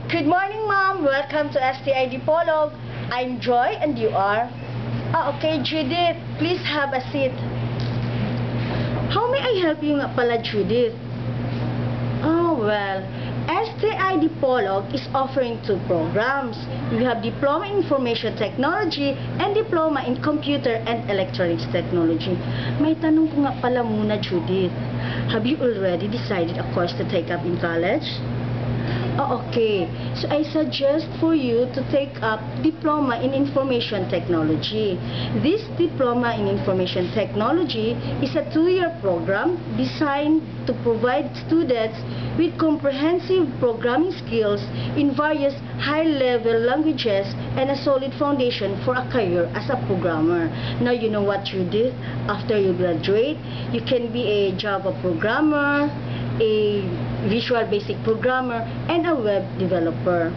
Good morning, Mom. Welcome to STID Polog. I'm Joy, and you are? Okay, Judith. Please have a seat. How may I help you nga pala, Judith? Well, STID Polog is offering two programs. We have Diploma in Information Technology and Diploma in Computer and Electronics Technology. May tanong ko nga pala muna, Judith. Have you already decided a course to take up in college? Okay. So I suggest for you to take up Diploma in Information Technology. This Diploma in Information Technology is a 2-year program designed to provide students with comprehensive programming skills in various high-level languages and a solid foundation for a career as a programmer. Now, you know what you did? After you graduate, you can be a Java programmer, a Visual Basic programmer, and a web developer.